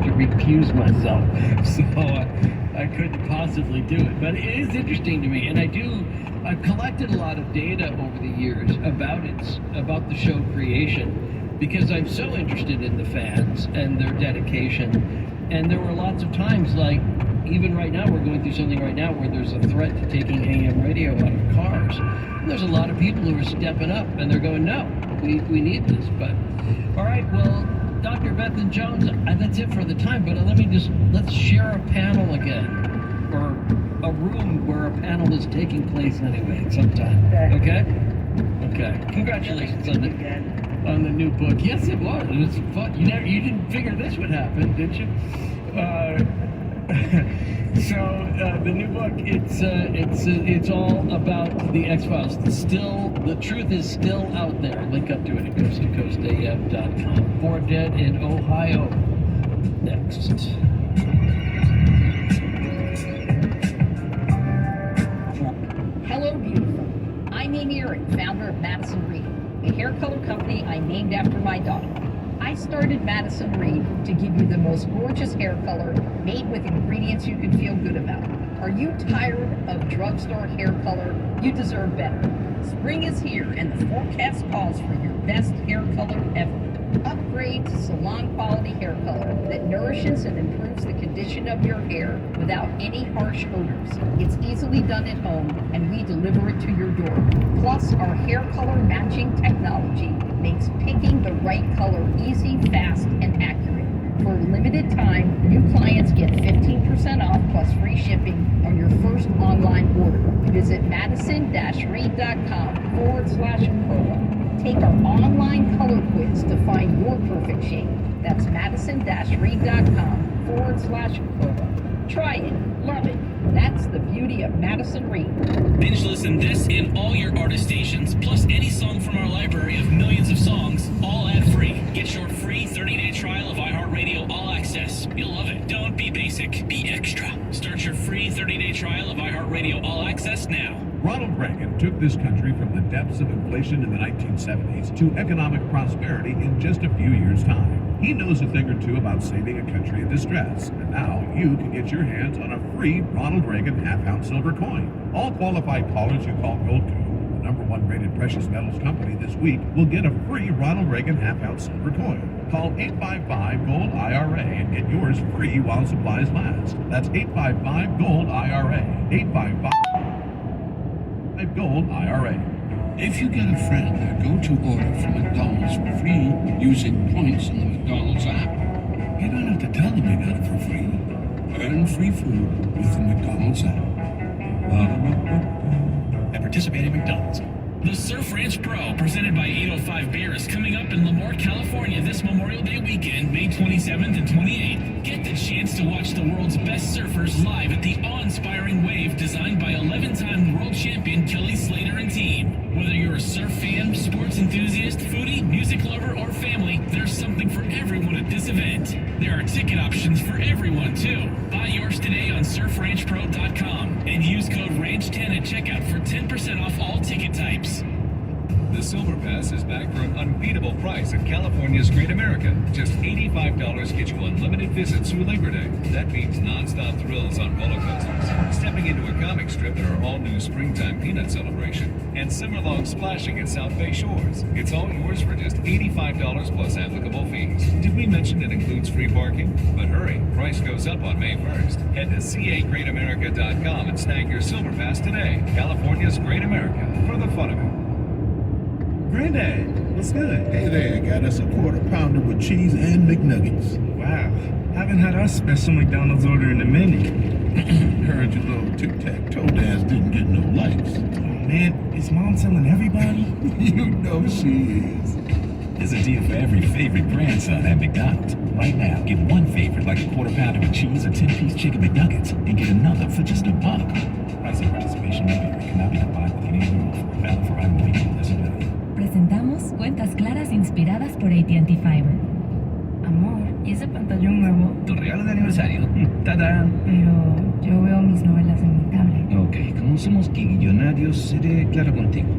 to recuse myself, so I couldn't possibly do it. But it is interesting to me, and I've collected a lot of data over the years about the show creation, because I'm so interested in the fans and their dedication. And there were lots of times, like even right now, we're going through something right now where there's a threat to taking AM radio out of cars. And there's a lot of people who are stepping up, and they're going, no, we need this. But all right, well, Dr. Bethan Jones, that's it for the time. But let's share a panel again, or a room where a panel is taking place anyway sometime. Okay. Congratulations on the new book. Yes, it was. It was fun. You didn't figure this would happen, did you? So the new book, it's all about the X-Files. The truth is still out there. Link up to it at coasttocoastam.com. 4 Dead in Ohio. Next. Hello, beautiful. I'm Amy Erin, founder of Madison Reed, a hair color company I named after my daughter. I started Madison Reed to give you the most gorgeous hair color made with ingredients you can feel good about. Are you tired of drugstore hair color? You deserve better. Spring is here and the forecast calls for your best hair color ever. Upgrade to salon quality hair color that nourishes and improves the condition of your hair without any harsh odors. It's easily done at home and we deliver it to your door. Plus, our hair color matching technology makes picking the right color easy, fast, and accurate. For a limited time, new clients get 15% off plus free shipping on your first online order. Visit madison-reed.com/promo. Take our online color quiz to find your perfect shade. That's madison-reed.com/promo. Try it, love it. That's the beauty of Madison Reed. Binge listen this and all your artist stations, plus any song from our library of millions of songs, all ad-free. Get your free 30-day trial of iHeartRadio All Access. You'll love it. Don't be basic, be extra. Start your free 30-day trial of iHeartRadio All Access now. Ronald Reagan took this country from the depths of inflation in the 1970s to economic prosperity in just a few years' time. He knows a thing or two about saving a country in distress, and now you can get your hands on a free Ronald Reagan half-ounce silver coin. All qualified callers who call Goldco, the #1 rated precious metals company this week, will get a free Ronald Reagan half-ounce silver coin. Call 855-GOLD-IRA and get yours free while supplies last. That's 855-GOLD-IRA. 855-GOLD-IRA. If you get a friend, a go-to order from McDonald's for free using points in the McDonald's app. You don't have to tell them you got it for free. Earn free food with the McDonald's app. At participating McDonald's. The Surf Ranch Pro, presented by 805 Beer, is coming up in Lemoore, California this Memorial Day weekend, May 27th and 28th. Get the chance to watch the world's best surfers live at the awe-inspiring wave designed by 11-time world champion Kelly Slater and team. Whether you're a surf fan, sports enthusiast, foodie, music lover, or family, there's something for everyone at this event. There are ticket options for everyone, too. Buy yours today on surfranchpro.com and use code RANCH10 at checkout for 10% off all ticket types. The Silver Pass is back for an unbeatable price at California's Great America. Just $85 gets you unlimited visits through Labor Day. That means non-stop thrills on roller coasters, stepping into a comic strip at our all-new springtime peanut celebration, and summer-long splashing at South Bay Shores. It's all yours for just $85 plus applicable fees. Did we mention it includes free parking? But hurry, price goes up on May 1st. Head to cagreatamerica.com and snag your Silver Pass today. California's Great America, for the fun of it. Granddad, what's good? Hey there, got us a quarter pounder with cheese and McNuggets. Wow, haven't had our special McDonald's order in a minute. Heard your little tic-tac-toe dance didn't get no likes. Oh man, is Mom telling everybody? You know she is. There's a deal for every favorite grandson at McDonald's. Right now, get one favorite like a quarter pounder with cheese or 10-piece chicken McNuggets and get another for just $1. Price and participation may vary. Cannot be combined with any other offer. Valid for item weekend. Presentamos cuentas claras inspiradas por AT&T Fiber. Amor, ¿y ese pantallón nuevo? Tu regalo de aniversario. ¡Tadán! Pero yo veo mis novelas en mi tablet. Ok, como somos guillonarios, seré claro contigo.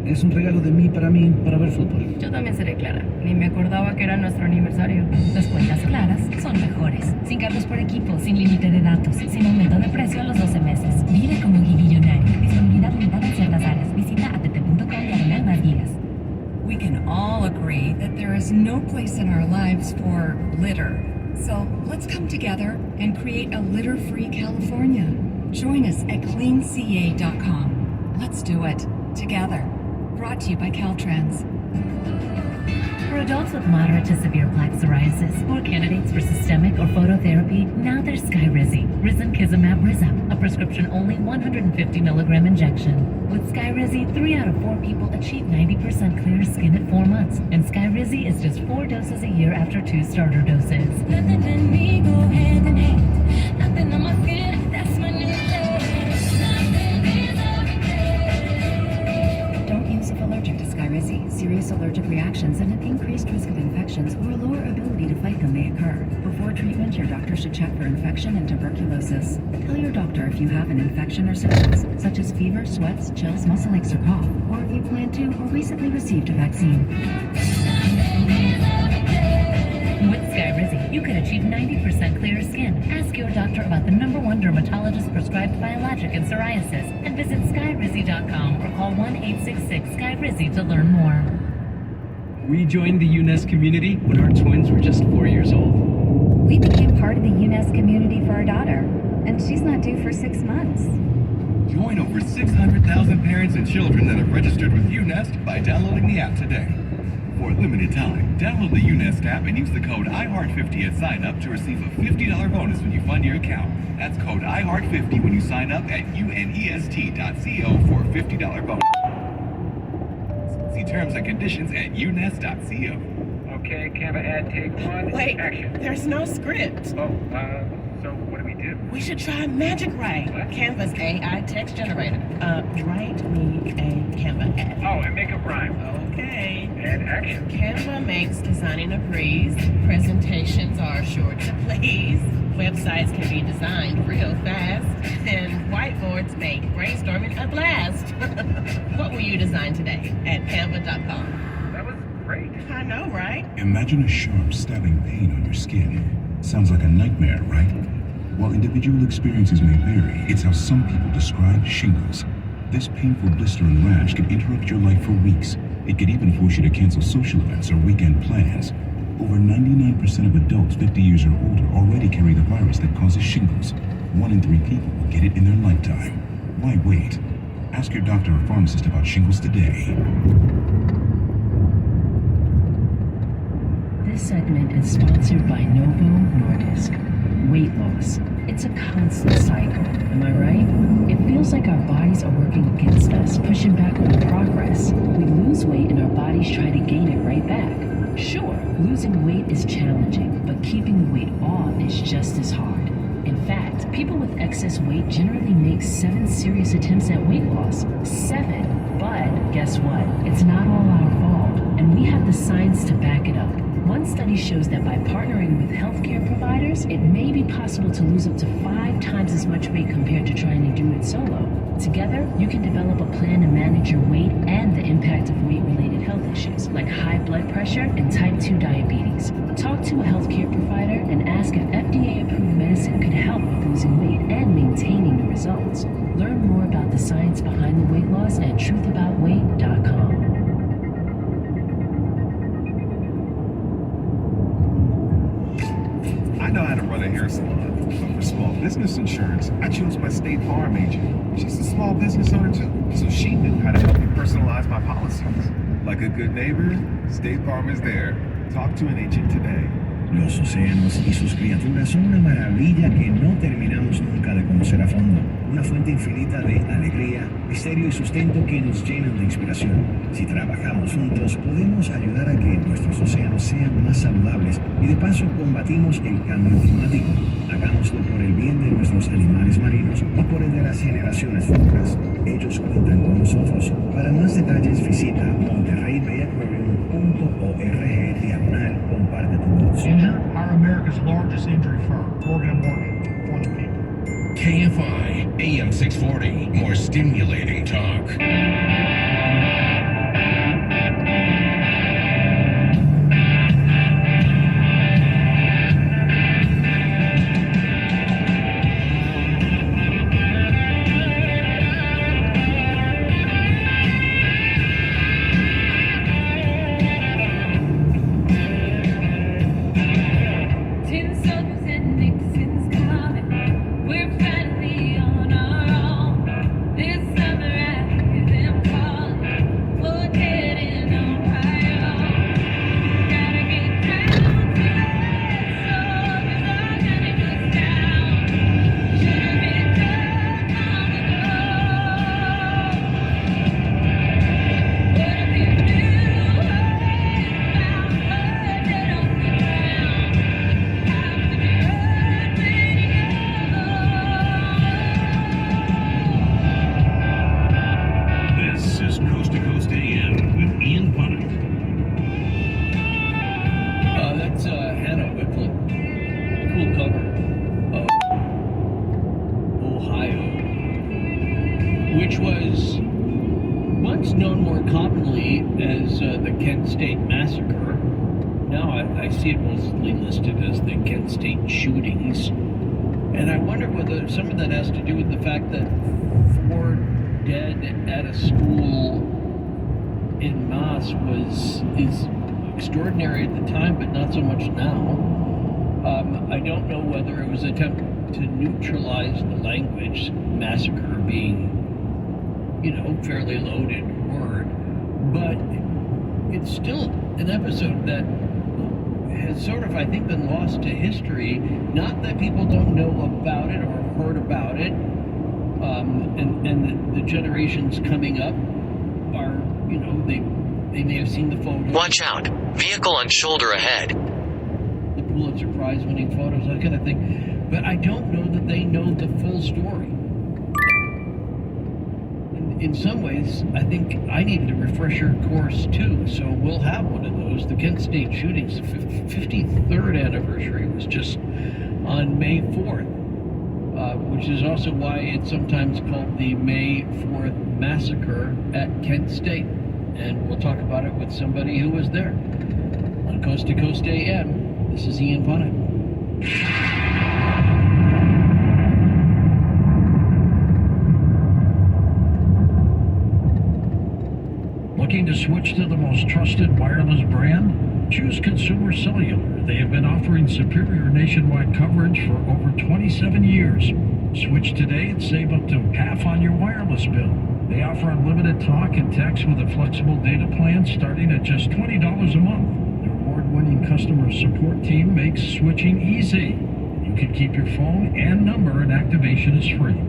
Es un regalo de mí, para ver fútbol. Yo también seré clara. Ni me acordaba que era nuestro aniversario. Las cuentas claras son mejores. So let's come together and create a litter-free California. Join us at cleanca.com. Let's do it together. Brought to you by Caltrans. For adults with moderate to severe plaque psoriasis or candidates for systemic or phototherapy, now there's Skyrizi, risankizumab Riza, a prescription-only 150 milligram injection. With Skyrizi, 3 out of 4 people achieve 90% clear skin at 4 months, and Skyrizi is just 4 doses a year after 2 starter doses. Nothing and me go hand in hand. Nothing on my skin, that's my new Don't use if allergic to Skyrizi. Serious allergic reactions and an increased risk of infections or a lower ability to fight them may occur. Before treatment, your doctor should check for infection and tuberculosis. Tell your doctor if you have an infection or symptoms, such as fever, sweats, chills, muscle aches, or cough, or if you plan to or recently received a vaccine. With Skyrizi, you can achieve 90% clear skin. Ask your doctor about the #1 dermatologist prescribed biologic in psoriasis and visit skyrizi.com or call 1-866-SKYRIZI to learn more. We joined the UNES community when our twins were just 4 years old. We became part of the UNES community for our daughter, and she's not due for 6 months. Join over 600,000 parents and children that have registered with UNEST by downloading the app today. For a limited time, download the UNEST app and use the code IHEART50 at sign up to receive a $50 bonus when you fund your account. That's code IHEART50 when you sign up at unest.co for a $50 bonus. See terms and conditions at unest.co. Okay, Canva ad, take 1. Wait, action. There's no script. Oh, so what do we do? We should try Magic Write, Canva's AI text generator. Write me a Canva ad. Oh, and make a rhyme. Okay. And action. Canva makes designing a breeze. Presentations are short to please. Websites can be designed real fast. And whiteboards make brainstorming a blast. What will you design today at canva.com? That was great. I know, right? Imagine a sharp, stabbing pain on your skin. Sounds like a nightmare, right? While individual experiences may vary, it's how some people describe shingles. This painful blister and rash can interrupt your life for weeks. It could even force you to cancel social events or weekend plans. Over 99% of adults 50 years or older already carry the virus that causes shingles. 1 in 3 people will get it in their lifetime. Why wait? Ask your doctor or pharmacist about shingles today. This segment is sponsored by Novo Nordisk. Weight loss. It's a constant cycle, am I right? It feels like our bodies are working against us, pushing back on progress. We lose weight and our bodies try to gain it right back. Sure, losing weight is challenging, but keeping the weight off is just as hard. In fact, people with excess weight generally make 7 serious attempts at weight loss. 7. But guess what? It's not all our fault, and we have the science to back it up. One study shows that by partnering with healthcare providers, it may be possible to lose up to 5 times as much weight compared to trying to do it solo. Together, you can develop a plan to manage your weight and the impact of weight-related health issues like high blood pressure and type 2 diabetes. Talk to a healthcare provider and ask if FDA-approved medicine could help with losing weight and maintaining the results. Learn more about the science behind the weight loss at truthaboutweight.com. I know how to run a hair salon, but for small business insurance, I chose my State Farm agent. She's a small business owner too, so she knew how to help me personalize my policies. Like a good neighbor, State Farm is there. Talk to an agent today. Los océanos y sus criaturas son una maravilla que no terminamos nunca de conocer a fondo. Una fuente infinita de alegría, misterio y sustento que nos llenan de inspiración. Si trabajamos juntos, podemos ayudar a que nuestros océanos sean más saludables y de paso combatimos el cambio climático. Hagámoslo por el bien de nuestros animales marinos y por el de las generaciones futuras. Ellos cuentan con nosotros. Para más detalles visita monterreybayaquarium.org/comparte tu voz. Injured, are America's largest injury firm. Morgan & Morgan, for the people. KFI, AM 640, more stimulating talk. Tinsel State massacre. Now I see it mostly listed as the Kent State shootings. And I wonder whether some of that has to do with the fact that 4 dead at a school in mass is extraordinary at the time, but not so much now. I don't know whether it was an attempt to neutralize the language, massacre being, fairly loaded word, but it's still an episode that has sort of, I think, been lost to history. Not that people don't know about it or heard about it, and the generations coming up are, they may have seen the photos. Watch out! Vehicle on shoulder ahead. The Pulitzer Prize winning photos, that kind of thing. But I don't know that they know the full story. In some ways, I think I needed a refresher course too, so we'll have one of those. The Kent State shootings, the 53rd anniversary was just on May 4th, which is also why it's sometimes called the May 4th Massacre at Kent State. And we'll talk about it with somebody who was there. On Coast to Coast AM, this is Ian Punnett. Looking to switch to the most trusted wireless brand? Choose Consumer Cellular. They have been offering superior nationwide coverage for over 27 years. Switch today and save up to half on your wireless bill. They offer unlimited talk and text with a flexible data plan starting at just $20 a month. Their award-winning customer support team makes switching easy. You can keep your phone and number, and activation is free.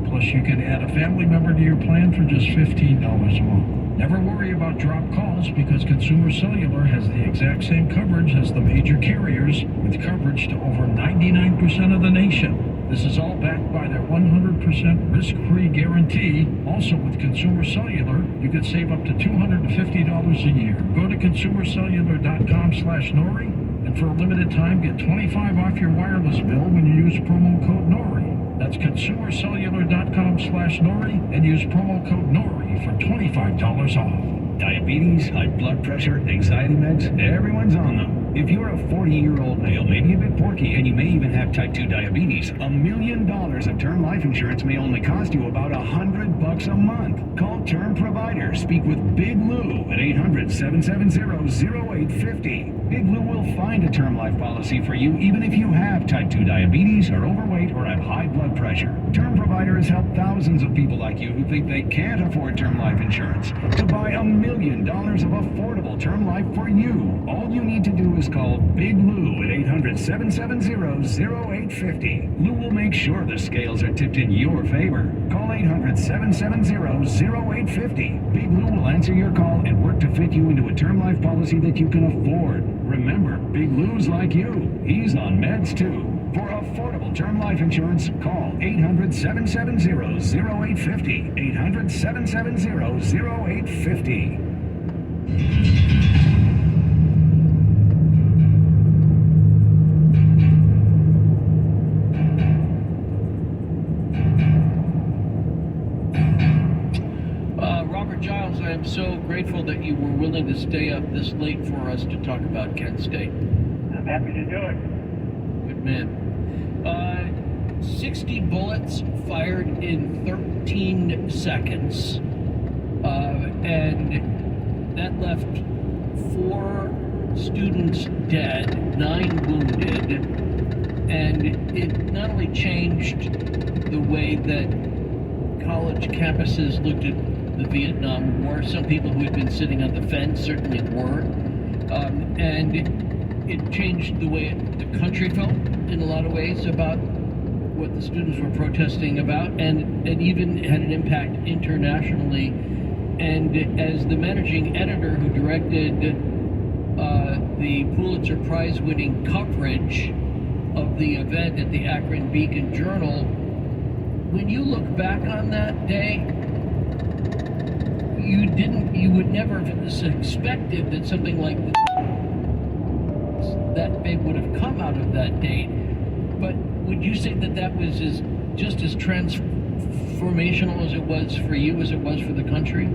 Plus, you can add a family member to your plan for just $15 a month. Never worry about dropped calls because Consumer Cellular has the exact same coverage as the major carriers, with coverage to over 99% of the nation. This is all backed by their 100% risk-free guarantee. Also, with Consumer Cellular, you could save up to $250 a year. Go to consumercellular.com/Nori, and for a limited time, get $25 off your wireless bill when you use promo code Nori. That's consumercellular.com/Nori and use promo code Nori for $25 off. Diabetes, high blood pressure, anxiety meds, everyone's on them. If you're a 40-year-old male, maybe a bit porky, and you may even have type 2 diabetes, $1 million of term life insurance may only cost you about $100 a month. Call Term Provider. Speak with Big Lou at 800-770-0850. Big Lou will find a term life policy for you even if you have type 2 diabetes, are overweight, or have high blood pressure. Term Provider has helped thousands of people like you who think they can't afford term life insurance to buy $1 million of affordable term life for you. All you need to do is call Big Lou at 800-770-0850. Lou will make sure the scales are tipped in your favor. Call 800-770-0850. Big Lou will answer your call and work to fit you into a term life policy that you can afford. Remember, Big Lou's like you. He's on meds too. For affordable term life insurance, call 800-770-0850. 800-770-0850. I am so grateful that you were willing to stay up this late for us to talk about Kent State. I'm happy to do it. Good man. 60 bullets fired in 13 seconds. And that left 4 students dead, 9 wounded. And it not only changed the way that college campuses looked at the Vietnam War. Some people who had been sitting on the fence certainly were. And it changed the way the country felt in a lot of ways about what the students were protesting about, and even had an impact internationally. And as the managing editor who directed the Pulitzer Prize winning coverage of the event at the Akron Beacon Journal, when you look back on that day, you would never have expected that something like that big would have come out of that date. But would you say that that was just as transformational as it was for you, as it was for the country?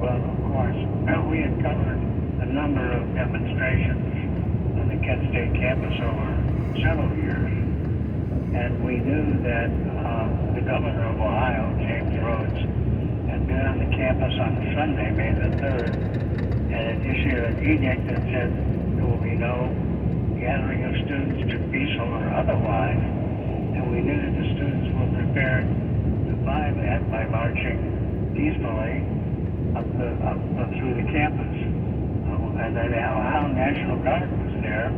Well, of course. we had covered a number of demonstrations on the Kent State campus over several years, and we knew that the governor of Ohio, James Rhodes, had been on the campus on Sunday, May the 3rd, and had issued an edict that said there will be no gathering of students to peaceful or otherwise, and we knew that the students were prepared to buy that by marching peacefully up through the campus. And then how National Guard was there,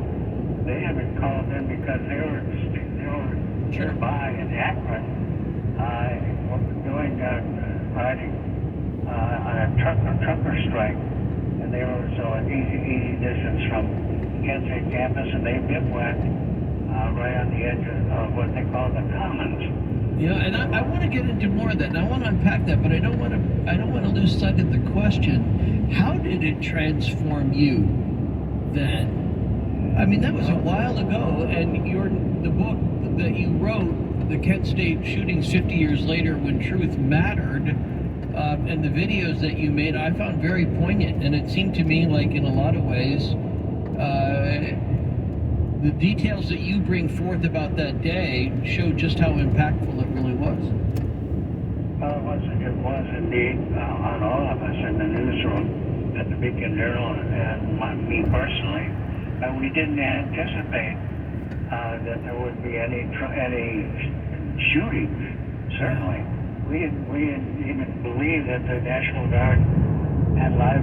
they had been called in because they were nearby in Akron, riding on a trucker strike, and they were so an easy distance from Kent State campus, and they bivouacked right on the edge of what they call the Commons. Yeah, and I want to get into more of that, and I want to unpack that, but I don't want to lose sight of the question: how did it transform you then? I mean, that was a while ago, and the book that you wrote, the Kent State shootings 50 years later, when truth mattered, and the videos that you made, I found very poignant, and it seemed to me like in a lot of ways, the details that you bring forth about that day show just how impactful it really was. It was indeed on all of us in the newsroom at the Beacon Journal and me personally. We didn't anticipate that there would be any shootings. Certainly, we didn't even believe that the National Guard had live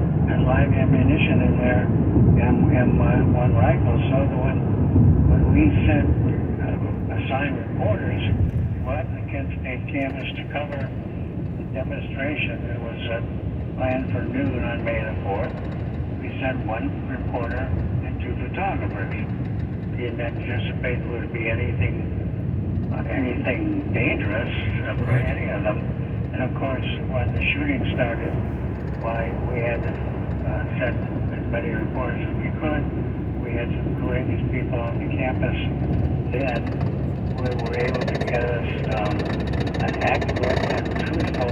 ammunition in there and one rifle. So when we sent assigned reporters to the Kent State campus to cover the demonstration that was planned for noon on May the 4th, we sent one reporter and two photographers. We didn't anticipate there would be anything dangerous for any of them. And of course, when the shooting started, we had to send as many reporters as we could. We had some courageous people on the campus then who were able to get us an accurate and truthful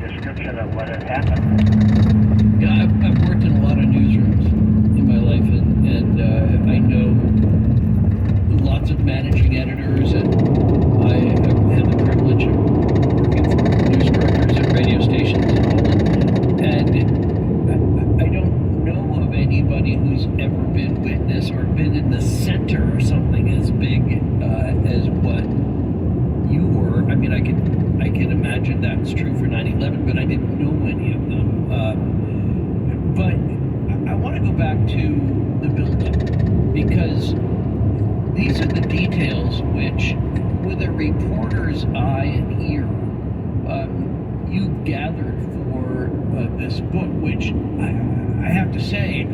description of what had happened. Yeah, I've worked in a lot of newsrooms in my life, and I know lots of managing editors, and I have had the privilege of working for news directors at radio stations and all that. And I don't know of anybody who's ever been witness or been in the center of something as big as what you were. I mean, I can imagine that's true for 9/11, but I didn't know any of them. But I want to go back to the buildup, because these are the details which, with a reporter's eye and ear, you gathered for this book, which I have to say,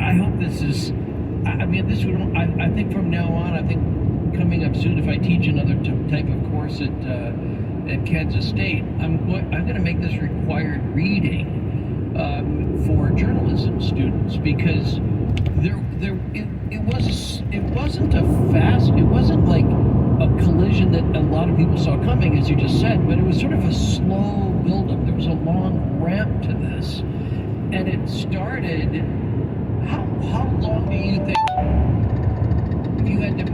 I hope this is, I think from now on, I think coming up soon, if I teach another type of course at Kansas State, I'm going to make this required reading for journalism students, because it wasn't like a collision that a lot of people saw coming, as you just said, but it was sort of a slow buildup. There was a long ramp to this, and it started. How long do you think, if you had to